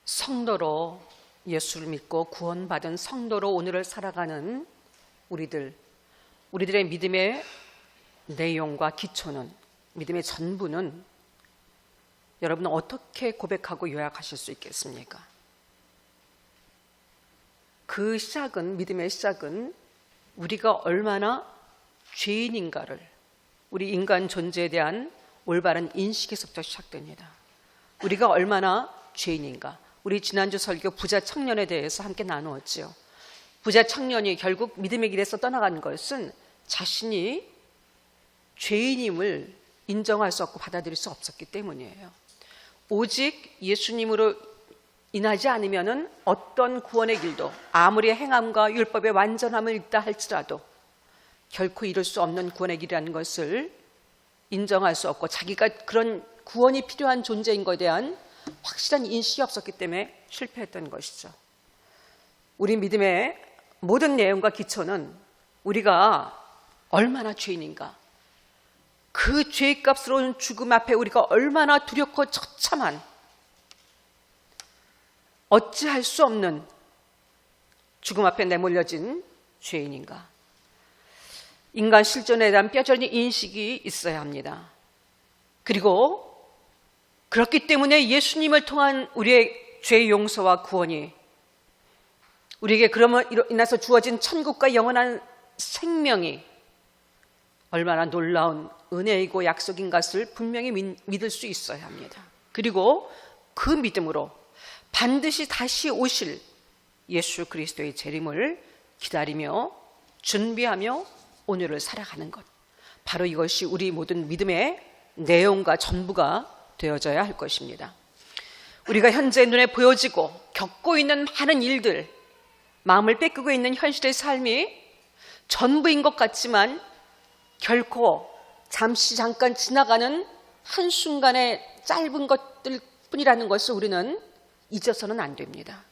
성도로 예수를 믿고 구원받은 성도로 오늘을 살아가는 우리들의 믿음의 내용과 기초는, 믿음의 전부는 여러분은 어떻게 고백하고 요약하실 수 있겠습니까? 그 시작은, 믿음의 시작은 우리가 얼마나 죄인인가를, 우리 인간 존재에 대한 올바른 인식에서부터 시작됩니다. 우리가 얼마나 죄인인가. 우리 지난주 설교 부자 청년에 대해서 함께 나누었지요. 부자 청년이 결국 믿음의 길에서 떠나간 것은 자신이 죄인임을 인정할 수 없고 받아들일 수 없었기 때문이에요. 오직 예수님으로 인하지 않으면은 어떤 구원의 길도 아무리 행함과 율법의 완전함을 있다 할지라도 결코 이룰 수 없는 구원의 길이라는 것을 인정할 수 없고, 자기가 그런 구원이 필요한 존재인 것에 대한 확실한 인식이 없었기 때문에 실패했던 것이죠. 우리 믿음의 모든 내용과 기초는 우리가 얼마나 죄인인가, 그 죄값스러운 죽음 앞에 우리가 얼마나 두렵고 처참한, 어찌할 수 없는 죽음 앞에 내몰려진 죄인인가. 인간 실존에 대한 뼈저린 인식이 있어야 합니다. 그리고 그렇기 때문에 예수님을 통한 우리의 죄 용서와 구원이, 우리에게 그럼으로 인해서 주어진 천국과 영원한 생명이 얼마나 놀라운 은혜이고 약속인 것을 분명히 믿을 수 있어야 합니다. 그리고 그 믿음으로 반드시 다시 오실 예수 그리스도의 재림을 기다리며 준비하며 오늘을 살아가는 것, 바로 이것이 우리 모든 믿음의 내용과 전부가 되어져야 할 것입니다. 우리가 현재 눈에 보여지고 겪고 있는 많은 일들, 마음을 뺏기고 있는 현실의 삶이 전부인 것 같지만 결코 잠깐 지나가는 한순간의 짧은 것들 뿐이라는 것을 우리는 잊어서는 안 됩니다.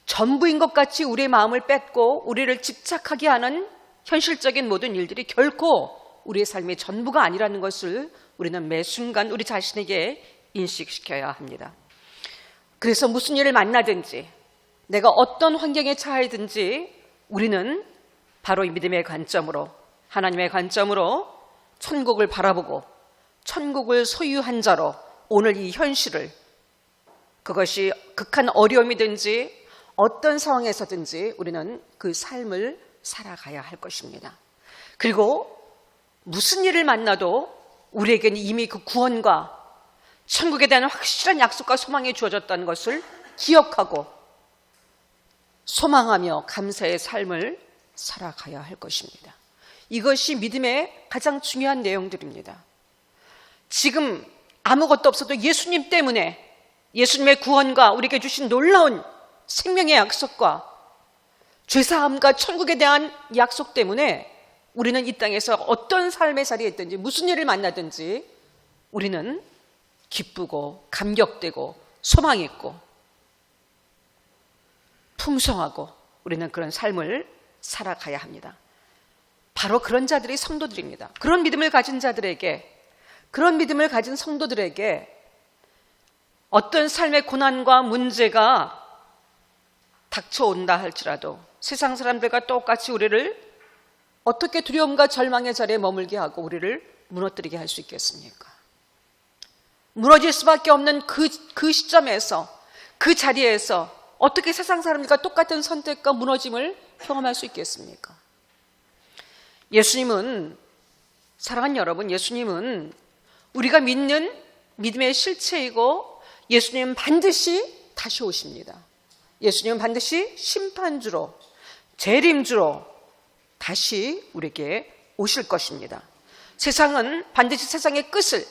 전부인 것 같이 우리의 마음을 뺏고 우리를 집착하게 하는 현실적인 모든 일들이 결코 우리의 삶의 전부가 아니라는 것을 우리는 매 순간 우리 자신에게 인식시켜야 합니다. 그래서 무슨 일을 만나든지, 내가 어떤 환경에 처하든지 우리는 바로 이 믿음의 관점으로, 하나님의 관점으로 천국을 바라보고 천국을 소유한 자로 오늘 이 현실을, 그것이 극한 어려움이든지 어떤 상황에서든지 우리는 그 삶을 살아가야 할 것입니다. 그리고 무슨 일을 만나도 우리에게는 이미 그 구원과 천국에 대한 확실한 약속과 소망이 주어졌다는 것을 기억하고 소망하며 감사의 삶을 살아가야 할 것입니다. 이것이 믿음의 가장 중요한 내용들입니다. 지금 아무것도 없어도 예수님 때문에, 예수님의 구원과 우리에게 주신 놀라운 생명의 약속과 죄사함과 천국에 대한 약속 때문에 우리는 이 땅에서 어떤 삶의 자리에 있든지 무슨 일을 만나든지 우리는 기쁘고 감격되고 소망 있고 풍성하고 우리는 그런 삶을 살아가야 합니다. 바로 그런 자들이 성도들입니다. 그런 믿음을 가진 자들에게, 그런 믿음을 가진 성도들에게 어떤 삶의 고난과 문제가 닥쳐온다 할지라도 세상 사람들과 똑같이 우리를 어떻게 두려움과 절망의 자리에 머물게 하고 우리를 무너뜨리게 할 수 있겠습니까? 무너질 수밖에 없는 그 시점에서, 그 자리에서 어떻게 세상 사람들과 똑같은 선택과 무너짐을 경험할 수 있겠습니까? 예수님은, 사랑하는 여러분, 예수님은 우리가 믿는 믿음의 실체이고 예수님은 반드시 다시 오십니다. 예수님은 반드시 심판주로, 재림주로 다시 우리에게 오실 것입니다. 세상은 반드시 세상의 끝을,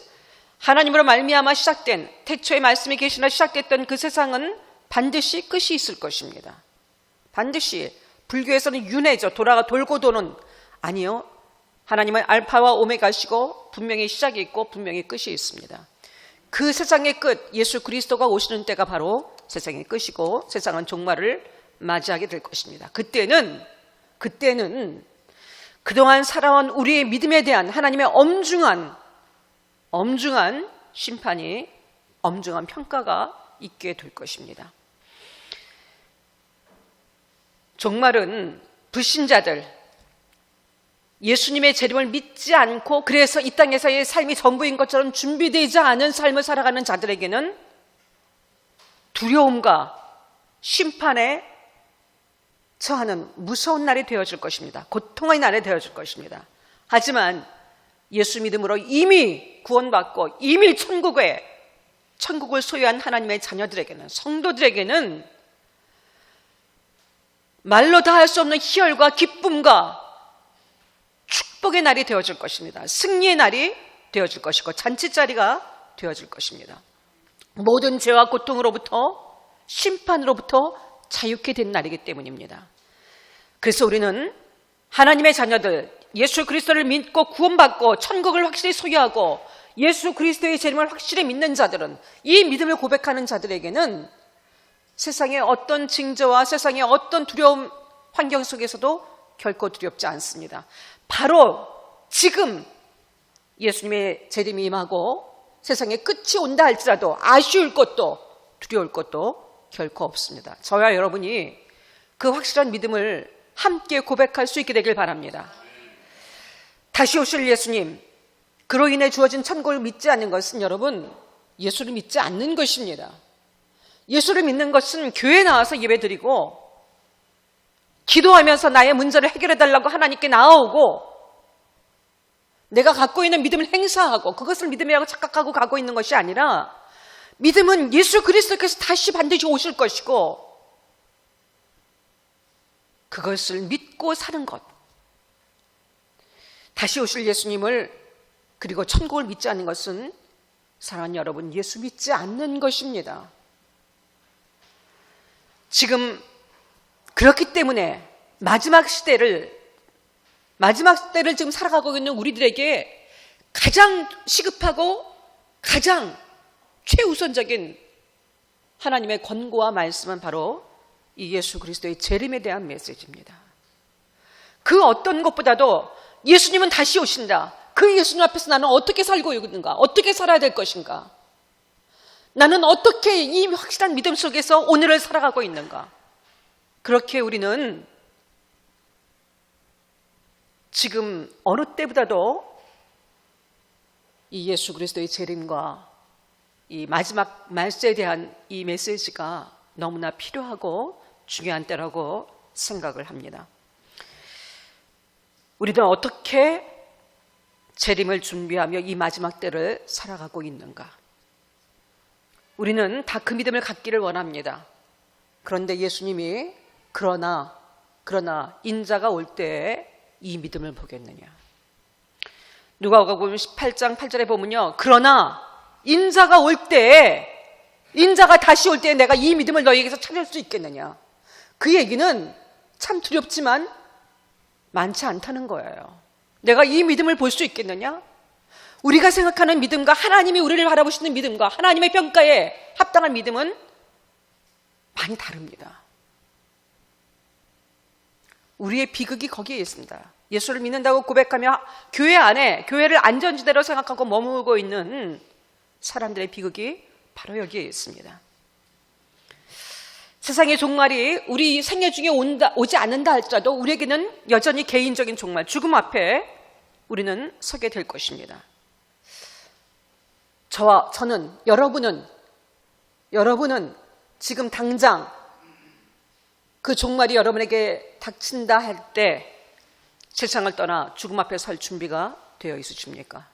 하나님으로 말미암아 시작된, 태초의 말씀이 계시나 시작됐던 그 세상은 반드시 끝이 있을 것입니다. 반드시. 불교에서는 윤회죠. 돌고 도는. 아니요, 하나님은 알파와 오메가시고 분명히 시작이 있고 분명히 끝이 있습니다. 그 세상의 끝, 예수 그리스도가 오시는 때가 바로 세상의 끝이고 세상은 종말을 맞이하게 될 것입니다. 그때는 그동안 살아온 우리의 믿음에 대한 하나님의 엄중한 심판이, 엄중한 평가가 있게 될 것입니다. 종말은 불신자들, 예수님의 재림을 믿지 않고 그래서 이 땅에서의 삶이 전부인 것처럼 준비되지 않은 삶을 살아가는 자들에게는 두려움과 심판에 처하는 무서운 날이 되어질 것입니다. 고통의 날이 되어질 것입니다. 하지만 예수 믿음으로 이미 구원받고 이미 천국을 소유한 하나님의 자녀들에게는, 성도들에게는 말로 다 할 수 없는 희열과 기쁨과 축복의 날이 되어질 것입니다. 승리의 날이 되어질 것이고 잔치자리가 되어질 것입니다. 모든 죄와 고통으로부터, 심판으로부터 자유케 된 날이기 때문입니다. 그래서 우리는 하나님의 자녀들, 예수 그리스도를 믿고 구원받고 천국을 확실히 소유하고 예수 그리스도의 재림을 확실히 믿는 자들은, 이 믿음을 고백하는 자들에게는 세상의 어떤 징조와 세상의 어떤 두려움 환경 속에서도 결코 두렵지 않습니다. 바로 지금 예수님의 재림이 임하고 세상의 끝이 온다 할지라도 아쉬울 것도 두려울 것도 결코 없습니다. 저와 여러분이 그 확실한 믿음을 함께 고백할 수 있게 되길 바랍니다. 다시 오실 예수님, 그로 인해 주어진 천국을 믿지 않는 것은 여러분, 예수를 믿지 않는 것입니다. 예수를 믿는 것은 교회에 나와서 예배드리고 기도하면서 나의 문제를 해결해달라고 하나님께 나아오고 내가 갖고 있는 믿음을 행사하고 그것을 믿음이라고 착각하고 가고 있는 것이 아니라, 믿음은 예수 그리스도께서 다시 반드시 오실 것이고 그것을 믿고 사는 것, 다시 오실 예수님을 그리고 천국을 믿지 않는 것은 사랑하는 여러분, 예수 믿지 않는 것입니다. 지금 그렇기 때문에 마지막 시대를 지금 살아가고 있는 우리들에게 가장 시급하고 가장 최우선적인 하나님의 권고와 말씀은 바로 이 예수 그리스도의 재림에 대한 메시지입니다. 그 어떤 것보다도 예수님은 다시 오신다. 그 예수님 앞에서 나는 어떻게 살고 있는가? 어떻게 살아야 될 것인가? 나는 어떻게 이 확실한 믿음 속에서 오늘을 살아가고 있는가? 그렇게 우리는 지금 어느 때보다도 이 예수 그리스도의 재림과 이 마지막 말세에 대한 이 메시지가 너무나 필요하고 중요한 때라고 생각을 합니다. 우리는 어떻게 재림을 준비하며 이 마지막 때를 살아가고 있는가? 우리는 다 그 믿음을 갖기를 원합니다. 그런데 예수님이 그러나 인자가 올 때에 이 믿음을 보겠느냐? 누가복음 18장 8절에 보면요, 그러나 인자가 올 때에, 인자가 다시 올 때에 내가 이 믿음을 너희에게서 찾을 수 있겠느냐? 그 얘기는 참 두렵지만 많지 않다는 거예요. 내가 이 믿음을 볼 수 있겠느냐? 우리가 생각하는 믿음과 하나님이 우리를 바라보시는 믿음과 하나님의 평가에 합당한 믿음은 많이 다릅니다. 우리의 비극이 거기에 있습니다. 예수를 믿는다고 고백하며 교회 안에, 교회를 안전지대로 생각하고 머물고 있는 사람들의 비극이 바로 여기에 있습니다. 세상의 종말이 우리 생애 중에 오지 않는다 할지라도 우리에게는 여전히 개인적인 종말, 죽음 앞에 우리는 서게 될 것입니다. 저는, 여러분은 지금 당장 그 종말이 여러분에게 닥친다 할 때 세상을 떠나 죽음 앞에 설 준비가 되어 있으십니까?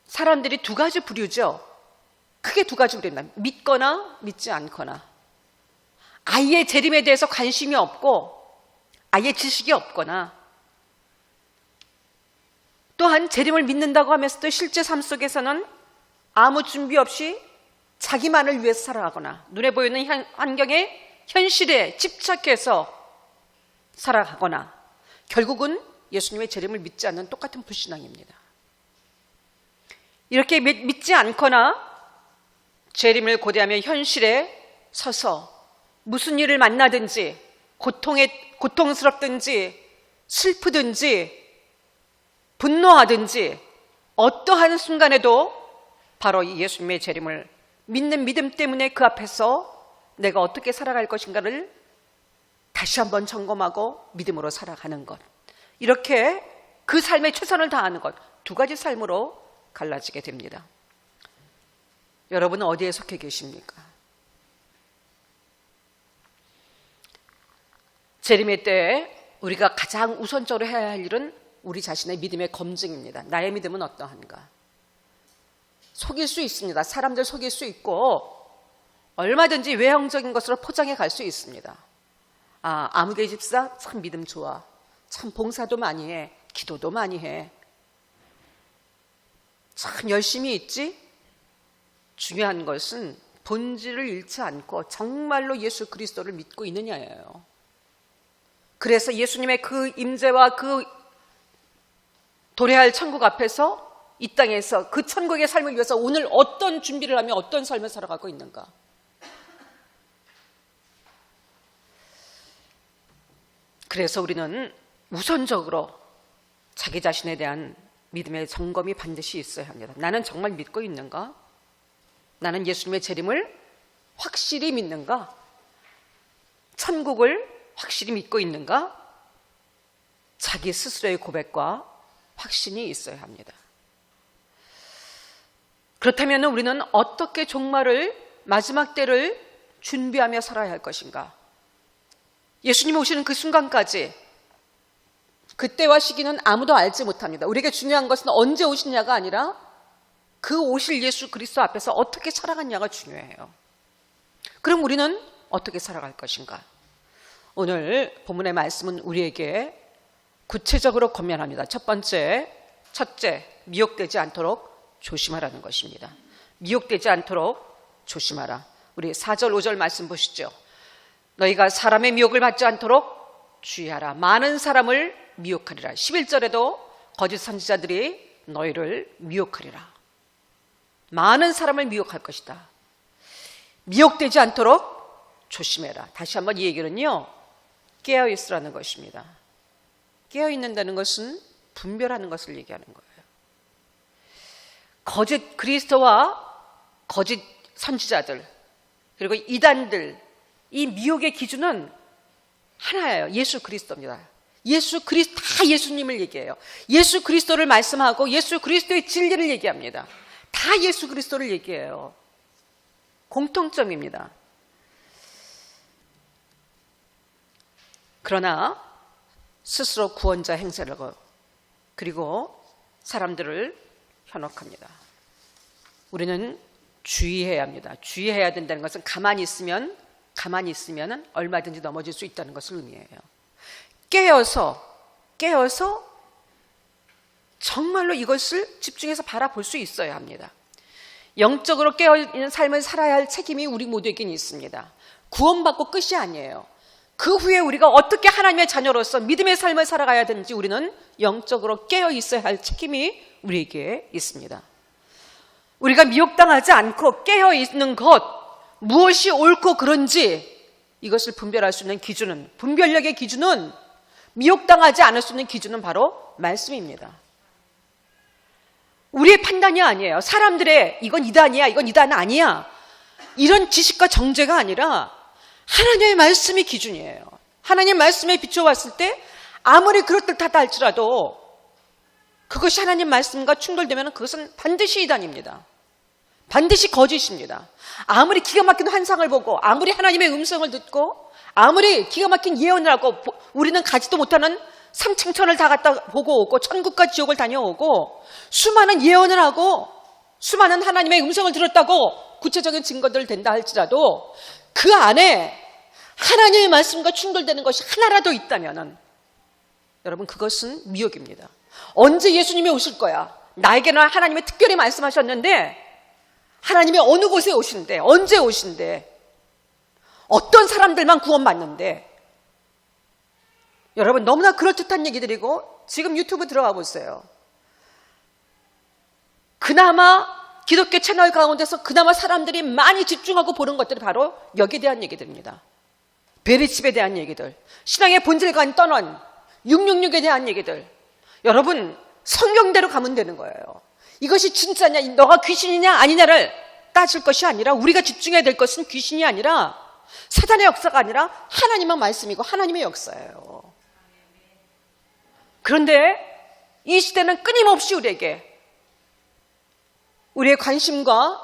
사람들이 두 가지 부류죠. 크게 두 가지 부류입니다. 믿거나 믿지 않거나. 아예 재림에 대해서 관심이 없고 아예 지식이 없거나, 또한 재림을 믿는다고 하면서도 실제 삶 속에서는 아무 준비 없이 자기만을 위해서 살아가거나 눈에 보이는 환경에, 현실에 집착해서 살아가거나, 결국은 예수님의 재림을 믿지 않는 똑같은 불신앙입니다. 이렇게 믿지 않거나 재림을 고대하며 현실에 서서 무슨 일을 만나든지 고통스럽든지 슬프든지 분노하든지 어떠한 순간에도 바로 이 예수님의 재림을 믿는 믿음 때문에 그 앞에서 내가 어떻게 살아갈 것인가를 다시 한번 점검하고 믿음으로 살아가는 것. 이렇게 그 삶에 최선을 다하는 것. 두 가지 삶으로 갈라지게 됩니다. 여러분은 어디에 속해 계십니까? 재림의 때에 우리가 가장 우선적으로 해야 할 일은 우리 자신의 믿음의 검증입니다. 나의 믿음은 어떠한가? 속일 수 있습니다. 사람들 속일 수 있고 얼마든지 외형적인 것으로 포장해 갈 수 있습니다. 아무개 집사 참 믿음 좋아. 참 봉사도 많이 해. 기도도 많이 해. 참 열심히 있지? 중요한 것은 본질을 잃지 않고 정말로 예수 그리스도를 믿고 있느냐예요. 그래서 예수님의 그 임재와 그 도래할 천국 앞에서 이 땅에서 그 천국의 삶을 위해서 오늘 어떤 준비를 하며 어떤 삶을 살아가고 있는가? 그래서 우리는 우선적으로 자기 자신에 대한 믿음의 점검이 반드시 있어야 합니다. 나는 정말 믿고 있는가? 나는 예수님의 재림을 확실히 믿는가? 천국을 확실히 믿고 있는가? 자기 스스로의 고백과 확신이 있어야 합니다. 그렇다면 우리는 어떻게 종말을, 마지막 때를 준비하며 살아야 할 것인가? 예수님이 오시는 그 순간까지 그때와 시기는 아무도 알지 못합니다. 우리에게 중요한 것은 언제 오시냐가 아니라 그 오실 예수 그리스도 앞에서 어떻게 살아갔냐가 중요해요. 그럼 우리는 어떻게 살아갈 것인가? 오늘 본문의 말씀은 우리에게 구체적으로 권면합니다. 첫째, 미혹되지 않도록 조심하라는 것입니다. 미혹되지 않도록 조심하라. 우리 4절, 5절 말씀 보시죠. 너희가 사람의 미혹을 받지 않도록 주의하라. 많은 사람을 미혹하리라. 11절에도 거짓 선지자들이 너희를 미혹하리라. 많은 사람을 미혹할 것이다. 미혹되지 않도록 조심해라. 다시 한번 이 얘기는요, 깨어있으라는 것입니다. 깨어있는다는 것은 분별하는 것을 얘기하는 거예요. 거짓 그리스도와 거짓 선지자들, 그리고 이단들, 이 미혹의 기준은 하나예요. 예수 그리스도입니다. 다 예수님을 얘기해요. 예수 그리스도를 말씀하고 예수 그리스도의 진리를 얘기합니다. 다 예수 그리스도를 얘기해요. 공통점입니다. 그러나 스스로 구원자 행세를 하고 그리고 사람들을 현혹합니다. 우리는 주의해야 합니다. 주의해야 된다는 것은 가만히 있으면 얼마든지 넘어질 수 있다는 것을 의미해요. 깨어서 정말로 이것을 집중해서 바라볼 수 있어야 합니다. 영적으로 깨어있는 삶을 살아야 할 책임이 우리 모두에게는 있습니다. 구원받고 끝이 아니에요. 그 후에 우리가 어떻게 하나님의 자녀로서 믿음의 삶을 살아가야 되는지 우리는 영적으로 깨어 있어야 할 책임이 우리에게 있습니다. 우리가 미혹당하지 않고 깨어 있는 것, 무엇이 옳고 그른지 이것을 분별할 수 있는 기준은, 분별력의 기준은, 미혹당하지 않을 수 있는 기준은 바로 말씀입니다. 우리의 판단이 아니에요. 사람들의 이건 이단이야, 이건 이단 아니야, 이런 지식과 정죄가 아니라 하나님의 말씀이 기준이에요. 하나님의 말씀에 비춰봤을 때 아무리 그럴듯하다 할지라도 그것이 하나님 말씀과 충돌되면 그것은 반드시 이단입니다. 반드시 거짓입니다. 아무리 기가 막힌 환상을 보고 아무리 하나님의 음성을 듣고 아무리 기가 막힌 예언을 하고 우리는 가지도 못하는 삼층천을 다 갔다 보고 오고 천국과 지옥을 다녀오고 수많은 예언을 하고 수많은 하나님의 음성을 들었다고 구체적인 증거들을 댄다 할지라도 그 안에 하나님의 말씀과 충돌되는 것이 하나라도 있다면 여러분 그것은 미혹입니다. 언제 예수님이 오실 거야? 나에게는 하나님이 특별히 말씀하셨는데 하나님이 어느 곳에 오신대? 언제 오신대? 어떤 사람들만 구원받는데? 여러분 너무나 그럴듯한 얘기들이고 지금 유튜브 들어가 보세요. 그나마 기독교 채널 가운데서 그나마 사람들이 많이 집중하고 보는 것들이 바로 여기에 대한 얘기들입니다. 베리칩에 대한 얘기들, 신앙의 본질과는 떠난 666에 대한 얘기들. 여러분 성경대로 가면 되는 거예요. 이것이 진짜냐, 너가 귀신이냐 아니냐를 따질 것이 아니라 우리가 집중해야 될 것은 귀신이 아니라 사단의 역사가 아니라 하나님의 말씀이고 하나님의 역사예요. 그런데 이 시대는 끊임없이 우리의 관심과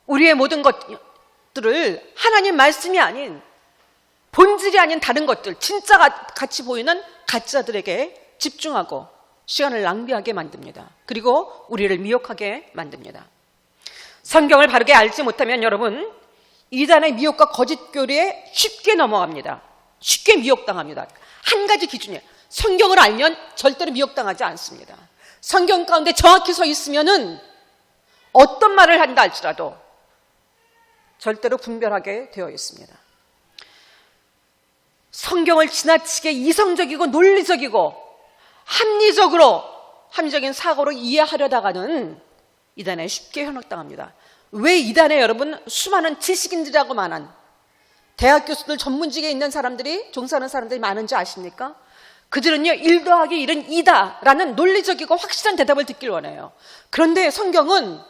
우리의 모든 것들을 하나님 말씀이 아닌, 본질이 아닌 다른 것들, 진짜 같이 보이는 가짜들에게 집중하고 시간을 낭비하게 만듭니다. 그리고 우리를 미혹하게 만듭니다. 성경을 바르게 알지 못하면 여러분, 이단의 미혹과 거짓 교리에 쉽게 넘어갑니다. 쉽게 미혹당합니다. 한 가지 기준이에요. 성경을 알면 절대로 미혹당하지 않습니다. 성경 가운데 정확히 서 있으면은 어떤 말을 한다 할지라도 절대로 분별하게 되어 있습니다. 성경을 지나치게 이성적이고 논리적이고 합리적인 사고로 이해하려다가는 이단에 쉽게 현혹당합니다. 왜 이단에 여러분 수많은 지식인들이라고 많은 대학 교수들, 전문직에 있는 사람들이, 종사하는 사람들이 많은지 아십니까? 그들은요, 1 더하기 1은 2다라는 논리적이고 확실한 대답을 듣길 원해요. 그런데 성경은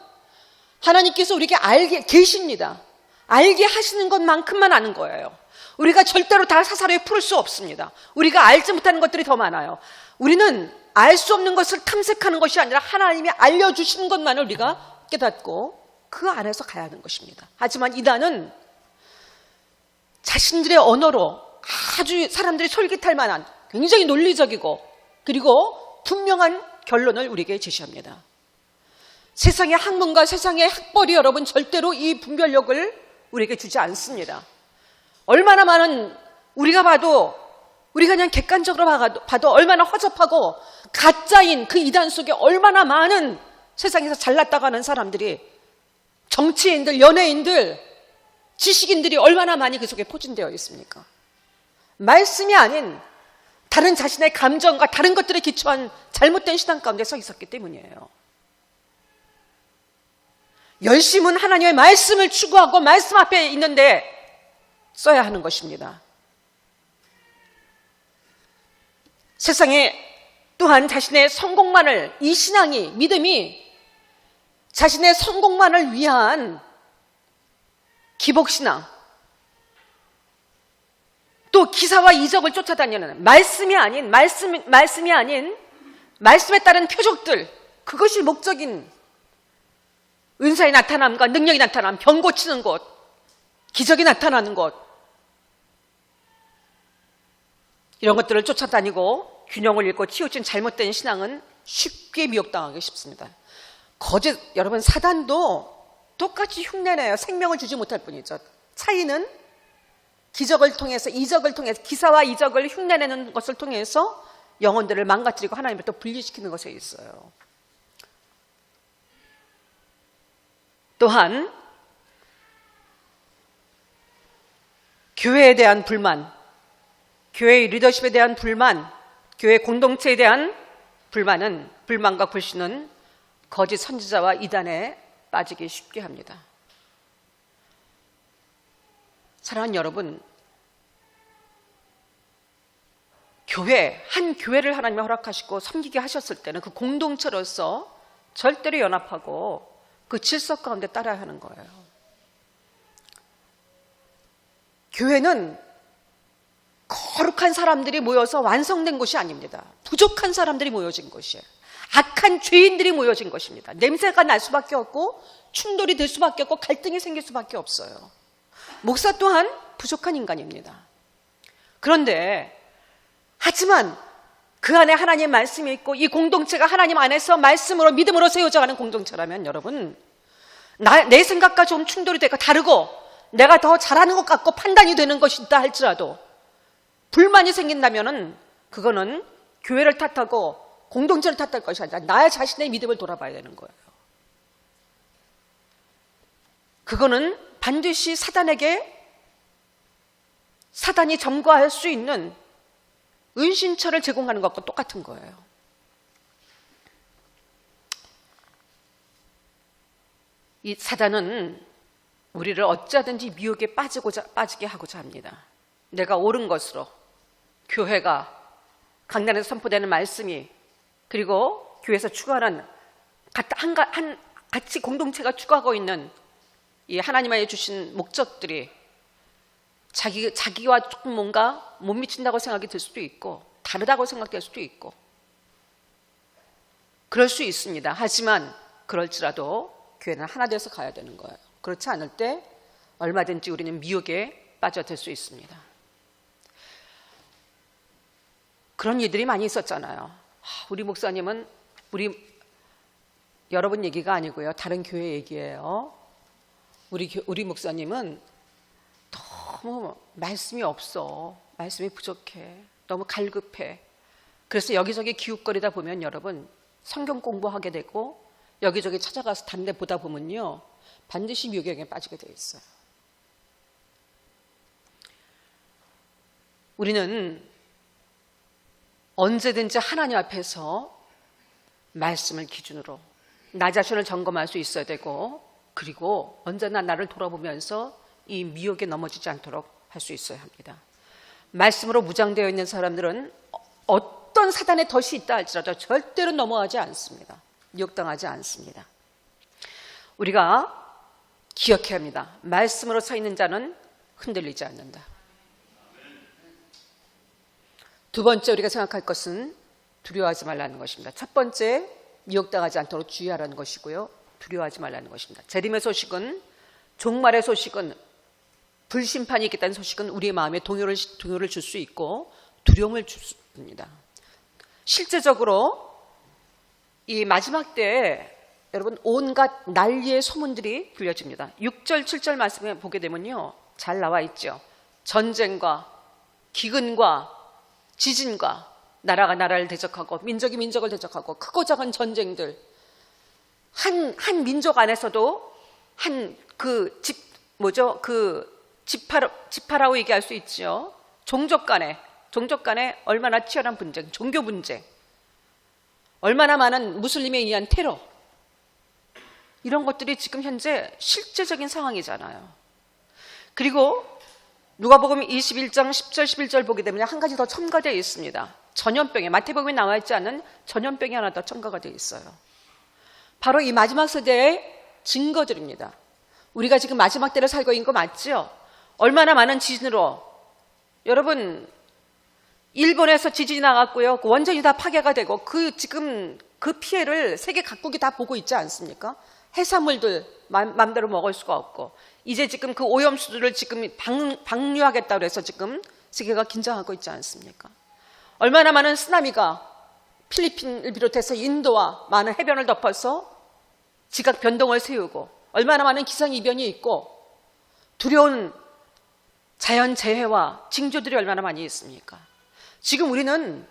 하나님께서 우리에게 알게 계십니다. 알게 하시는 것만큼만 아는 거예요. 우리가 절대로 다 사사로이 풀을 수 없습니다. 우리가 알지 못하는 것들이 더 많아요. 우리는 알 수 없는 것을 탐색하는 것이 아니라 하나님이 알려주시는 것만을 우리가 깨닫고 그 안에서 가야 하는 것입니다. 하지만 이단은 자신들의 언어로 아주 사람들이 솔깃할 만한 굉장히 논리적이고 그리고 분명한 결론을 우리에게 제시합니다. 세상의 학문과 세상의 학벌이 여러분 절대로 이 분별력을 우리에게 주지 않습니다. 얼마나 많은, 우리가 그냥 객관적으로 봐도 얼마나 허접하고 가짜인 그 이단 속에 얼마나 많은 세상에서 잘났다고 하는 사람들이, 정치인들, 연예인들, 지식인들이 얼마나 많이 그 속에 포진되어 있습니까? 말씀이 아닌 다른 자신의 감정과 다른 것들에 기초한 잘못된 신앙 가운데 서 있었기 때문이에요. 열심은 하나님의 말씀을 추구하고 말씀 앞에 있는데 써야 하는 것입니다. 세상에 또한 자신의 성공만을, 이 신앙이, 믿음이 자신의 성공만을 위한 기복신앙, 또 기사와 이적을 쫓아다니는 말씀이 아닌 말씀에 따른 표적들, 그것이 목적인 은사의 나타남과 능력이 나타남, 병 고치는 곳, 기적이 나타나는 곳, 이런 것들을 쫓아다니고 균형을 잃고 치우친 잘못된 신앙은 쉽게 미혹당하기 쉽습니다. 여러분, 사단도 똑같이 흉내내요. 생명을 주지 못할 뿐이죠. 차이는 기적을 통해서, 이적을 통해서, 기사와 이적을 흉내내는 것을 통해서 영혼들을 망가뜨리고 하나님으로부터 분리시키는 것에 있어요. 또한 교회에 대한 불만, 교회의 리더십에 대한 불만, 교회 공동체에 대한 불만과 불신은 거짓 선지자와 이단에 빠지기 쉽게 합니다. 사랑하는 여러분, 한 교회를 하나님이 허락하시고 섬기게 하셨을 때는 그 공동체로서 절대로 연합하고 그 질서 가운데 따라야 하는 거예요. 교회는 거룩한 사람들이 모여서 완성된 곳이 아닙니다. 부족한 사람들이 모여진 곳이에요. 악한 죄인들이 모여진 것입니다. 냄새가 날 수밖에 없고 충돌이 될 수밖에 없고 갈등이 생길 수밖에 없어요. 목사 또한 부족한 인간입니다. 그런데 하지만 그 안에 하나님의 말씀이 있고 이 공동체가 하나님 안에서 말씀으로 믿음으로 세워져가는 공동체라면 여러분, 내 생각과 좀 충돌이 되고 다르고 내가 더 잘하는 것 같고 판단이 되는 것이 있다 할지라도 불만이 생긴다면은 그거는 교회를 탓하고 공동체를 탓할 것이 아니라 나의 자신의 믿음을 돌아봐야 되는 거예요. 그거는 반드시 사단이 점거할 수 있는 은신처를 제공하는 것과 똑같은 거예요. 이 사단은 우리를 어찌하든지 미혹에 빠지게 하고자 합니다. 내가 옳은 것으로, 교회가 강단에서 선포되는 말씀이, 그리고 교회에서 추구하는 같이 공동체가 추구하고 있는 이 하나님의 주신 목적들이 자기와 조금 뭔가 못 미친다고 생각이 들 수도 있고 다르다고 생각될 수도 있고 그럴 수 있습니다. 하지만 그럴지라도 교회는 하나 되어서 가야 되는 거예요. 그렇지 않을 때 얼마든지 우리는 미혹에 빠져들 수 있습니다. 그런 일들이 많이 있었잖아요. 우리 목사님은 여러분 얘기가 아니고요. 다른 교회 얘기예요. 우리 목사님은 너무 말씀이 없어. 말씀이 부족해. 너무 갈급해. 그래서 여기저기 기웃거리다 보면 여러분 성경 공부하게 되고 여기저기 찾아가서 다른 데 보다 보면요. 반드시 미혹에 빠지게 돼 있어요. 우리는 언제든지 하나님 앞에서 말씀을 기준으로 나 자신을 점검할 수 있어야 되고 그리고 언제나 나를 돌아보면서 이 미혹에 넘어지지 않도록 할 수 있어야 합니다. 말씀으로 무장되어 있는 사람들은 어떤 사단의 덫이 있다 할지라도 절대로 넘어가지 않습니다. 미혹당하지 않습니다. 우리가 기억해야 합니다. 말씀으로 서 있는 자는 흔들리지 않는다. 두 번째 우리가 생각할 것은 두려워하지 말라는 것입니다. 첫 번째 미혹당하지 않도록 주의하라는 것이고요. 두려워하지 말라는 것입니다. 재림의 소식은 종말의 소식은 불심판이 있겠다는 소식은 우리의 마음에 동요를 줄 수 있고 두려움을 줍니다. 실제적으로 이 마지막 때에 여러분 온갖 난리의 소문들이 들려집니다. 6절 7절 말씀에 보게 되면요. 잘 나와 있죠. 전쟁과 기근과 지진과 나라가 나라를 대적하고 민족이 민족을 대적하고 크고 작은 전쟁들 한 민족 안에서도 지파라고 얘기할 수 있죠. 종족 간에 얼마나 치열한 분쟁, 종교 분쟁, 얼마나 많은 무슬림에 의한 테러 이런 것들이 지금 현재 실제적인 상황이잖아요. 그리고 누가복음 21장 10절 11절 보게 되면 한 가지 더 첨가되어 있습니다. 전염병에 마태복음에 나와 있지 않은 전염병이 하나 더 첨가가 되어 있어요. 바로 이 마지막 세대의 증거들입니다. 우리가 지금 마지막 때를 살고 있는 거 맞죠? 얼마나 많은 지진으로 여러분 일본에서 지진이 나갔고요. 원전이 다 파괴가 되고 지금 그 피해를 세계 각국이 다 보고 있지 않습니까? 해산물들 마음대로 먹을 수가 없고 이제 지금 그 오염수들을 지금 방류하겠다고 해서 지금 세계가 긴장하고 있지 않습니까? 얼마나 많은 쓰나미가 필리핀을 비롯해서 인도와 많은 해변을 덮어서 지각 변동을 세우고 얼마나 많은 기상이변이 있고 두려운 자연재해와 징조들이 얼마나 많이 있습니까? 지금 우리는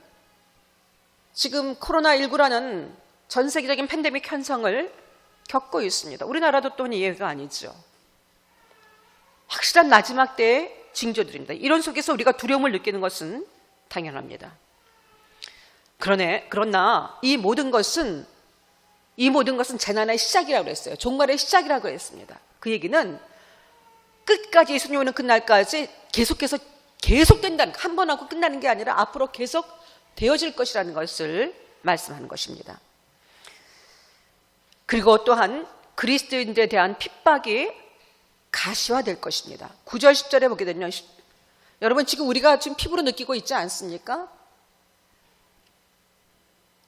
지금 코로나19라는 전 세계적인 팬데믹 현상을 겪고 있습니다. 우리나라도 또한 예외가 아니죠. 확실한 마지막 때의 징조들입니다. 이런 속에서 우리가 두려움을 느끼는 것은 당연합니다. 그러나 이 모든 것은 재난의 시작이라고 했어요. 종말의 시작이라고 했습니다. 그 얘기는 끝까지 예수님 오는 그날까지 계속된다는, 한 번 하고 끝나는 게 아니라 앞으로 계속 되어질 것이라는 것을 말씀하는 것입니다. 그리고 또한 그리스도인들에 대한 핍박이 가시화될 것입니다. 9절 10절에 보게 되면 여러분 지금 우리가 지금 피부로 느끼고 있지 않습니까?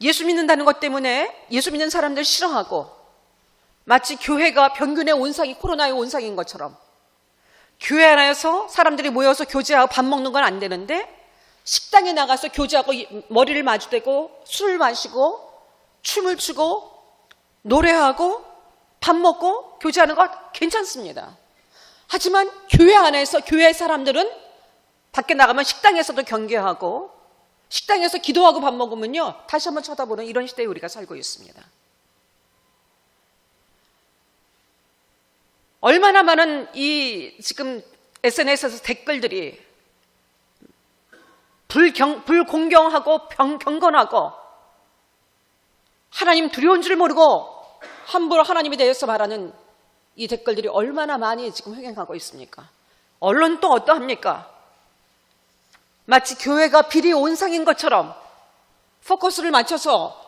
예수 믿는다는 것 때문에 예수 믿는 사람들 싫어하고 마치 교회가 병균의 온상이 코로나의 온상인 것처럼 교회 안에서 사람들이 모여서 교제하고 밥 먹는 건 안 되는데 식당에 나가서 교제하고 머리를 마주대고 술을 마시고 춤을 추고 노래하고 밥 먹고 교제하는 것 괜찮습니다. 하지만 교회 안에서 교회 사람들은 밖에 나가면 식당에서도 경계하고 식당에서 기도하고 밥 먹으면요 다시 한번 쳐다보는 이런 시대에 우리가 살고 있습니다. 얼마나 많은 이 지금 SNS에서 댓글들이 불공경하고 경건하고 하나님 두려운 줄 모르고 함부로 하나님에 대해서 말하는 이 댓글들이 얼마나 많이 지금 횡행하고 있습니까? 언론 또 어떠합니까? 마치 교회가 비리 온상인 것처럼 포커스를 맞춰서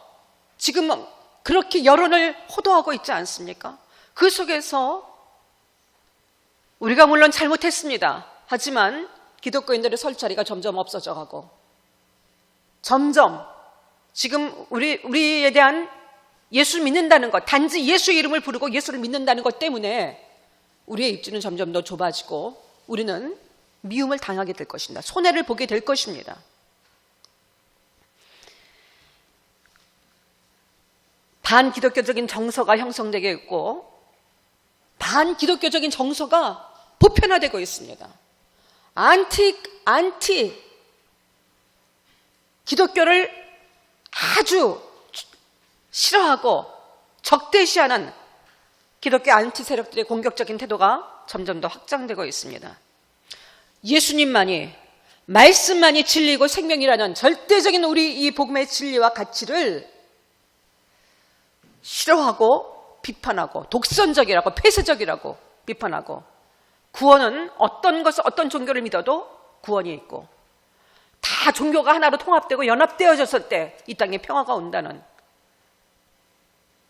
지금 그렇게 여론을 호도하고 있지 않습니까? 그 속에서 우리가 물론 잘못했습니다. 하지만 기독교인들의 설 자리가 점점 없어져 가고, 점점 지금 우리에 대한 예수 믿는다는 것, 단지 예수의 이름을 부르고 예수를 믿는다는 것 때문에 우리의 입지는 점점 더 좁아지고 우리는 미움을 당하게 될 것입니다. 손해를 보게 될 것입니다. 반기독교적인 정서가 형성되게 있고 반기독교적인 정서가 보편화되고 있습니다. 안티 기독교를 아주 싫어하고 적대시하는 기독교 안티 세력들의 공격적인 태도가 점점 더 확장되고 있습니다. 예수님만이, 말씀만이 진리고 생명이라는 절대적인 우리 이 복음의 진리와 가치를 싫어하고 비판하고 독선적이라고 폐쇄적이라고 비판하고, 구원은 어떤 것을 어떤 종교를 믿어도 구원이 있고 다 종교가 하나로 통합되고 연합되어졌을 때 이 땅에 평화가 온다는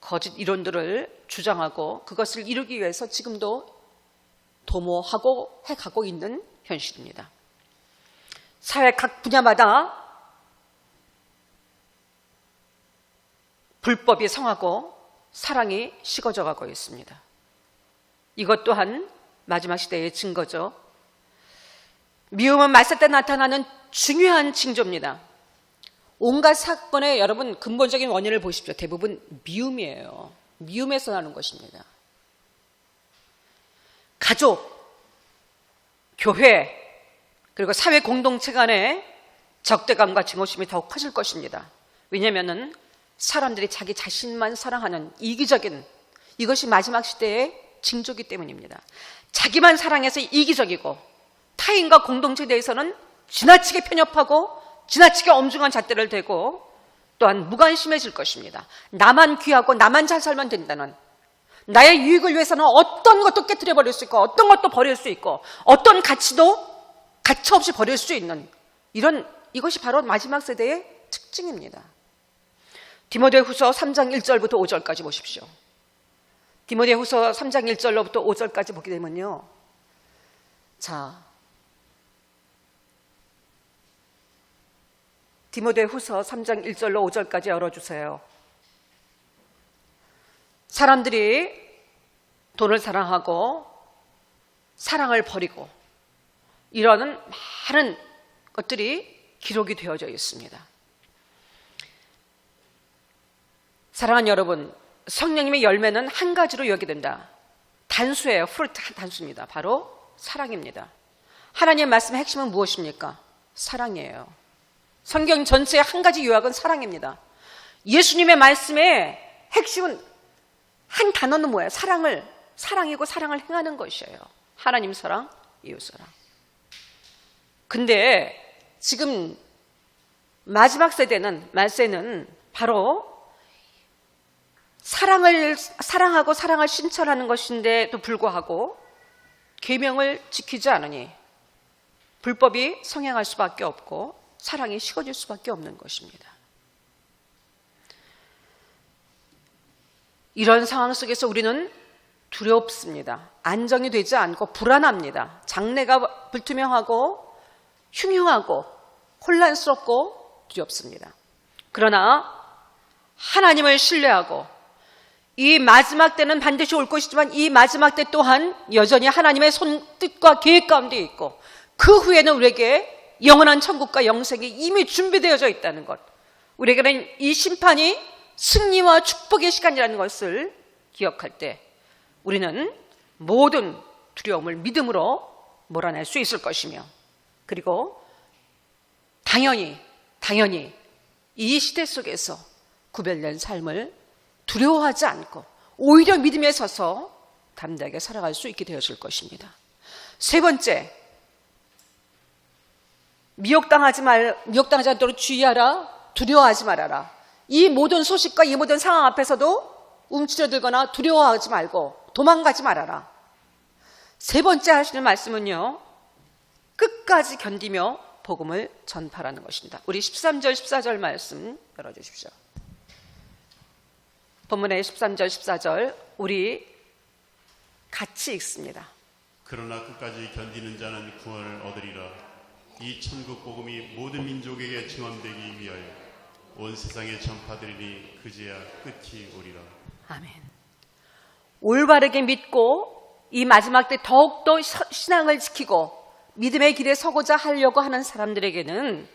거짓 이론들을 주장하고 그것을 이루기 위해서 지금도 도모하고 해가고 있는 현실입니다. 사회 각 분야마다 불법이 성하고 사랑이 식어져 가고 있습니다. 이것 또한 마지막 시대의 증거죠. 미움은 말살 때 나타나는 중요한 징조입니다. 온갖 사건의 여러분 근본적인 원인을 보십시오. 대부분 미움이에요. 미움에서 나는 것입니다. 가족, 교회, 그리고 사회 공동체 간의 적대감과 증오심이 더욱 커질 것입니다. 왜냐하면 사람들이 자기 자신만 사랑하는 이기적인, 이것이 마지막 시대의 징조이기 때문입니다. 자기만 사랑해서 이기적이고 타인과 공동체에 대해서는 지나치게 편협하고 지나치게 엄중한 잣대를 대고 또한 무관심해질 것입니다. 나만 귀하고 나만 잘 살면 된다는, 나의 유익을 위해서는 어떤 것도 깨트려 버릴 수 있고 어떤 것도 버릴 수 있고 어떤 가치도 가차없이 버릴 수 있는 이것이 바로 마지막 세대의 특징입니다. 디모데후서 3장 1절부터 5절까지 보십시오. 디모데후서 3장 1절로부터 5절까지 보게 되면요, 자, 디모데후서 3장 1절로 5절까지 열어주세요. 사람들이 돈을 사랑하고 사랑을 버리고 이러는 많은 것들이 기록이 되어져 있습니다. 사랑하는 여러분, 성령님의 열매는 한 가지로 여기된다. 단수예요. 프루트 단수입니다. 바로 사랑입니다. 하나님의 말씀의 핵심은 무엇입니까? 사랑이에요. 성경 전체의 한 가지 요약은 사랑입니다. 예수님의 말씀의 핵심은 한 단어는 뭐예요? 사랑이고 사랑을 행하는 것이에요. 하나님 사랑, 이웃 사랑. 근데 지금 마지막 세대는, 말세는 바로 사랑하고 사랑을 신철하는 것인데도 불구하고 계명을 지키지 않으니 불법이 성행할 수밖에 없고 사랑이 식어질 수밖에 없는 것입니다. 이런 상황 속에서 우리는 두렵습니다. 안정이 되지 않고 불안합니다. 장래가 불투명하고 흉흉하고 혼란스럽고 두렵습니다. 그러나 하나님을 신뢰하고 이 마지막 때는 반드시 올 것이지만 이 마지막 때 또한 여전히 하나님의 손뜻과 계획 가운데 있고 그 후에는 우리에게 영원한 천국과 영생이 이미 준비되어져 있다는 것, 우리에게는 이 심판이 승리와 축복의 시간이라는 것을 기억할 때 우리는 모든 두려움을 믿음으로 몰아낼 수 있을 것이며, 그리고 당연히 이 시대 속에서 구별된 삶을 두려워하지 않고 오히려 믿음에 서서 담대하게 살아갈 수 있게 되었을 것입니다. 세 번째, 미혹당하지 않도록 주의하라. 두려워하지 말아라. 이 모든 소식과 이 모든 상황 앞에서도 움츠러들거나 두려워하지 말고 도망가지 말아라. 세 번째 하시는 말씀은요, 끝까지 견디며 복음을 전파라는 것입니다. 우리 13절 14절 말씀 열어주십시오. 본문의 13절 14절 우리 같이 읽습니다. 그러나 끝까지 견디는 자는 구원을 얻으리라. 이 천국 복음이 모든 민족에게 증언되기 위하여 온 세상에 전파되리니 그제야 끝이 오리라. 아멘. 올바르게 믿고 이 마지막 때 더욱더 신앙을 지키고 믿음의 길에 서고자 하려고 하는 사람들에게는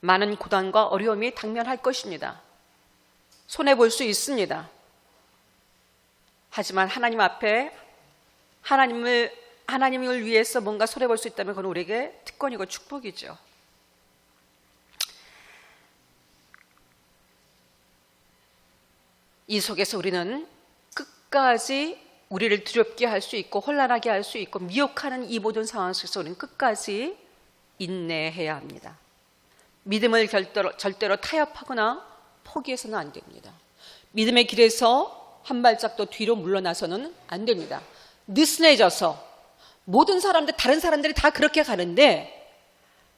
많은 고난과 어려움이 당면할 것입니다. 손해볼 수 있습니다. 하지만 하나님 앞에 하나님을 위해서 뭔가 손해볼 수 있다면 그건 우리에게 특권이고 축복이죠. 이 속에서 우리는 끝까지 우리를 두렵게 할 수 있고 혼란하게 할 수 있고 미혹하는 이 모든 상황 속에서 우리는 끝까지 인내해야 합니다. 믿음을 절대로 타협하거나 포기해서는 안 됩니다. 믿음의 길에서 한 발짝도 뒤로 물러나서는 안 됩니다. 느슨해져서 다른 사람들이 다 그렇게 가는데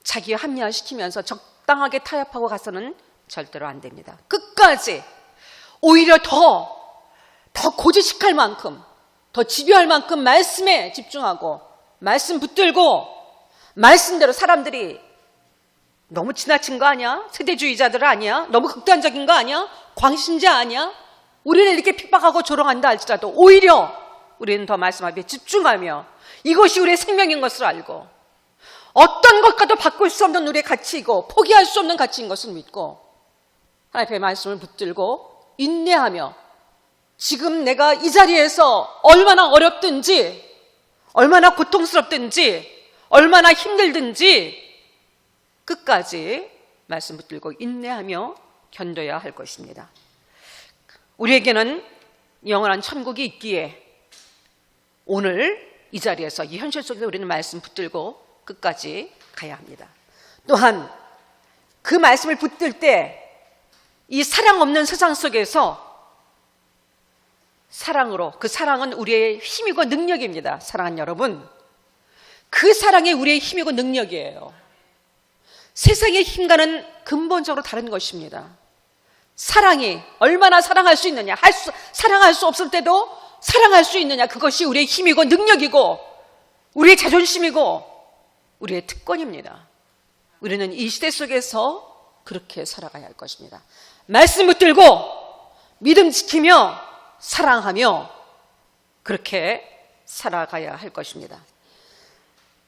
자기 합리화시키면서 적당하게 타협하고 가서는 절대로 안 됩니다. 끝까지 오히려 더 고지식할 만큼, 더 집요할 만큼 말씀에 집중하고 말씀 붙들고 말씀대로 사람들이 너무 지나친 거 아니야? 세대주의자들 아니야? 너무 극단적인 거 아니야? 광신자 아니야? 우리를 이렇게 핍박하고 조롱한다 할지라도 오히려 우리는 더 말씀 앞에 집중하며 이것이 우리의 생명인 것을 알고 어떤 것과도 바꿀 수 없는 우리의 가치이고 포기할 수 없는 가치인 것을 믿고 하나님의 말씀을 붙들고 인내하며 지금 내가 이 자리에서 얼마나 어렵든지 얼마나 고통스럽든지 얼마나 힘들든지 끝까지 말씀 붙들고 인내하며 견뎌야 할 것입니다. 우리에게는 영원한 천국이 있기에 오늘 이 자리에서 이 현실 속에서 우리는 말씀 붙들고 끝까지 가야 합니다. 또한 그 말씀을 붙들 때 이 사랑 없는 세상 속에서 사랑으로, 그 사랑은 우리의 힘이고 능력입니다. 사랑하는 여러분, 그 사랑이 우리의 힘이고 능력이에요. 세상의 힘과는 근본적으로 다른 것입니다. 사랑이 얼마나 사랑할 수 있느냐, 사랑할 수 없을 때도 사랑할 수 있느냐, 그것이 우리의 힘이고 능력이고 우리의 자존심이고 우리의 특권입니다. 우리는 이 시대 속에서 그렇게 살아가야 할 것입니다. 말씀 붙들고 믿음 지키며 사랑하며 그렇게 살아가야 할 것입니다.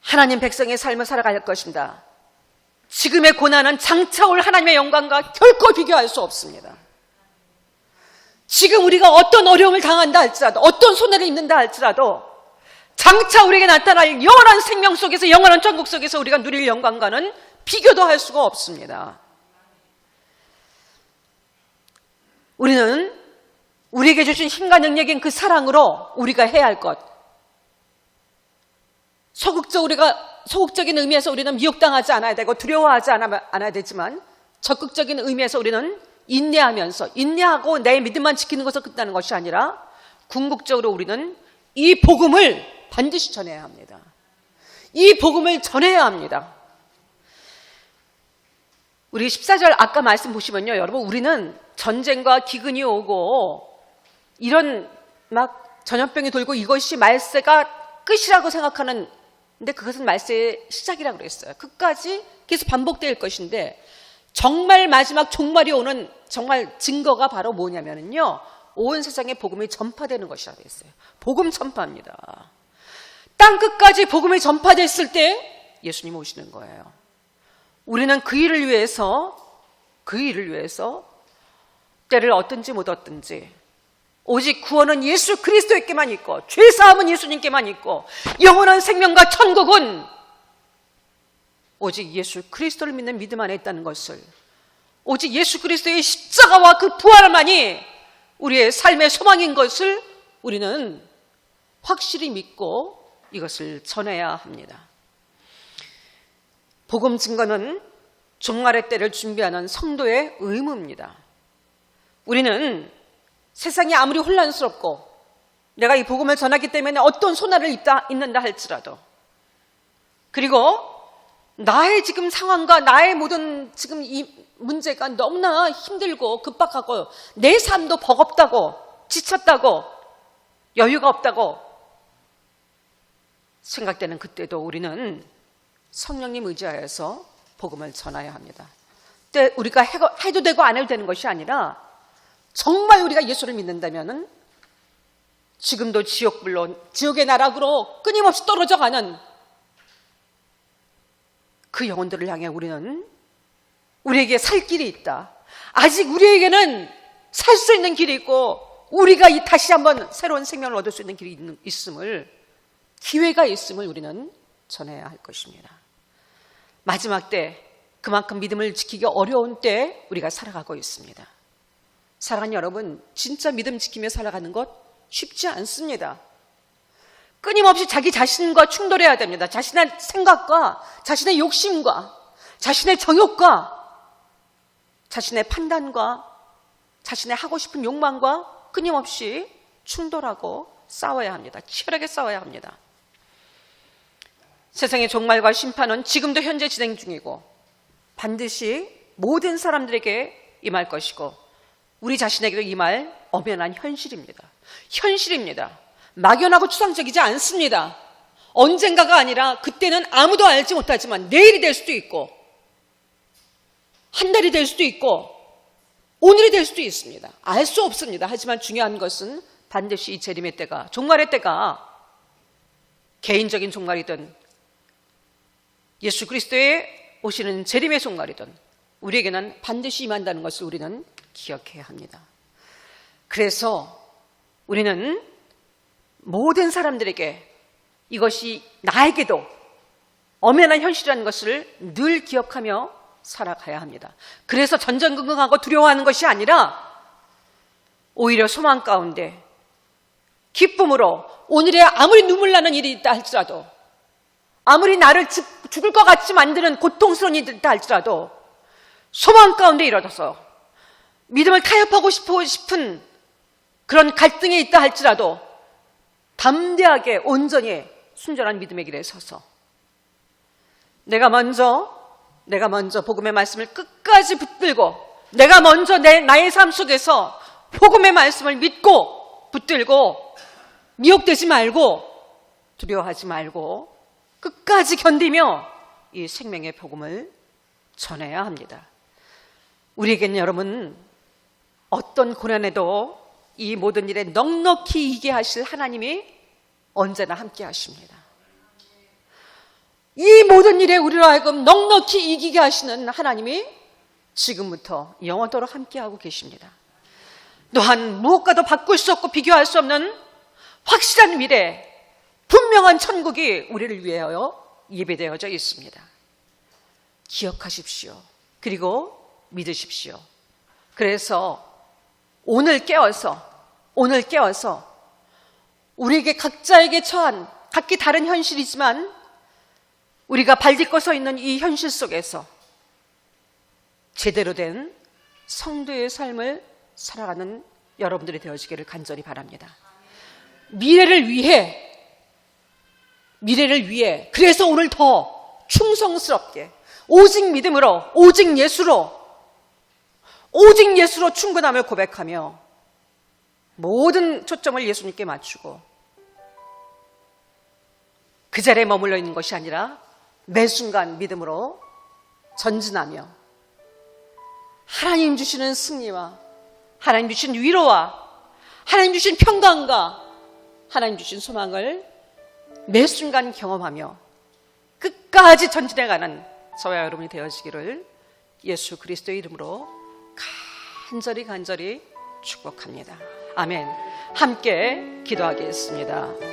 하나님 백성의 삶을 살아가야 할 것입니다. 지금의 고난은 장차 올 하나님의 영광과 결코 비교할 수 없습니다. 지금 우리가 어떤 어려움을 당한다 할지라도 어떤 손해를 입는다 할지라도 장차 우리에게 나타날 영원한 생명 속에서 영원한 천국 속에서 우리가 누릴 영광과는 비교도 할 수가 없습니다. 우리는 우리에게 주신 힘과 능력인 그 사랑으로 우리가 해야 할 것, 소극적인 의미에서 우리는 미혹당하지 않아야 되고 두려워하지 않아야 되지만 적극적인 의미에서 우리는 인내하고 내 믿음만 지키는 것을 끝나는 것이 아니라 궁극적으로 우리는 이 복음을 반드시 전해야 합니다. 이 복음을 전해야 합니다. 우리 14절 아까 말씀 보시면요, 여러분, 우리는 전쟁과 기근이 오고 이런 막 전염병이 돌고 이것이 말세가 끝이라고 생각하는, 근데 그것은 말세의 시작이라고 그랬어요. 끝까지 계속 반복될 것인데 정말 마지막 종말이 오는 정말 증거가 바로 뭐냐면요, 온 세상에 복음이 전파되는 것이라고 했어요. 복음 전파입니다. 땅 끝까지 복음이 전파됐을 때 예수님 오시는 거예요. 우리는 그 일을 위해서 때를 얻든지 못 얻든지 오직 구원은 예수 그리스도에게만 있고 죄사함은 예수님께만 있고 영원한 생명과 천국은 오직 예수 그리스도를 믿는 믿음 안에 있다는 것을, 오직 예수 그리스도의 십자가와 그 부활만이 우리의 삶의 소망인 것을 우리는 확실히 믿고 이것을 전해야 합니다. 복음 증거는 종말의 때를 준비하는 성도의 의무입니다. 우리는 세상이 아무리 혼란스럽고 내가 이 복음을 전하기 때문에 어떤 손해를 입는다 할지라도, 그리고 나의 지금 상황과 나의 모든 지금 이 문제가 너무나 힘들고 급박하고 내 삶도 버겁다고 지쳤다고 여유가 없다고 생각되는 그때도 우리는 성령님 의지하여서 복음을 전해야 합니다. 그때 우리가 해도 되고 안 해도 되는 것이 아니라 정말 우리가 예수를 믿는다면 지금도 지옥의 나락으로 끊임없이 떨어져가는 그 영혼들을 향해 우리에게 살 길이 있다. 아직 우리에게는 살 수 있는 길이 있고 우리가 다시 한번 새로운 생명을 얻을 수 있는 길이 기회가 있음을 우리는 전해야 할 것입니다. 마지막 때, 그만큼 믿음을 지키기 어려운 때 우리가 살아가고 있습니다. 사랑하는 여러분, 진짜 믿음 지키며 살아가는 것 쉽지 않습니다. 끊임없이 자기 자신과 충돌해야 됩니다. 자신의 생각과 자신의 욕심과 자신의 정욕과 자신의 판단과 자신의 하고 싶은 욕망과 끊임없이 충돌하고 싸워야 합니다. 치열하게 싸워야 합니다. 세상의 종말과 심판은 지금도 현재 진행 중이고 반드시 모든 사람들에게 임할 것이고 우리 자신에게도 임할 엄연한 현실입니다. 현실입니다. 막연하고 추상적이지 않습니다. 언젠가가 아니라 그때는 아무도 알지 못하지만 내일이 될 수도 있고 한 달이 될 수도 있고 오늘이 될 수도 있습니다. 알 수 없습니다. 하지만 중요한 것은 반드시 이 재림의 때가, 종말의 때가 개인적인 종말이든 예수 그리스도의 오시는 재림의 종말이든 우리에게는 반드시 임한다는 것을 우리는 기억해야 합니다. 그래서 우리는 모든 사람들에게 이것이 나에게도 엄연한 현실이라는 것을 늘 기억하며 살아가야 합니다. 그래서 전전긍긍하고 두려워하는 것이 아니라 오히려 소망 가운데 기쁨으로 오늘에 아무리 눈물 나는 일이 있다 할지라도 아무리 나를 죽을 것 같이 만드는 고통스러운 일이 있다 할지라도 소망 가운데 일어서서 믿음을 타협하고 싶은 그런 갈등이 있다 할지라도 담대하게 온전히 순전한 믿음의 길에 서서 내가 먼저 복음의 말씀을 끝까지 붙들고 내가 먼저 나의 삶 속에서 복음의 말씀을 믿고 붙들고 미혹되지 말고 두려워하지 말고 끝까지 견디며 이 생명의 복음을 전해야 합니다. 우리에게는 여러분 어떤 고난에도 이 모든 일에 넉넉히 이기게 하실 하나님이 언제나 함께 하십니다. 이 모든 일에 우리로 하여금 넉넉히 이기게 하시는 하나님이 지금부터 영원토록 함께하고 계십니다. 또한 무엇과도 바꿀 수 없고 비교할 수 없는 확실한 미래, 분명한 천국이 우리를 위하여 예배되어져 있습니다. 기억하십시오. 그리고 믿으십시오. 그래서 오늘 깨어서 우리에게 각자에게 처한 각기 다른 현실이지만 우리가 발딛고 서 있는 이 현실 속에서 제대로 된 성도의 삶을 살아가는 여러분들이 되어지기를 간절히 바랍니다. 미래를 위해 그래서 오늘 더 충성스럽게 오직 믿음으로 오직 예수로 충분함을 고백하며 모든 초점을 예수님께 맞추고 그 자리에 머물러 있는 것이 아니라 매 순간 믿음으로 전진하며 하나님 주시는 승리와 하나님 주신 위로와 하나님 주신 평강과 하나님 주신 소망을 매 순간 경험하며 끝까지 전진해가는 저와 여러분이 되어지기를 예수 그리스도의 이름으로 간절히 축복합니다. 아멘. 함께 기도하겠습니다.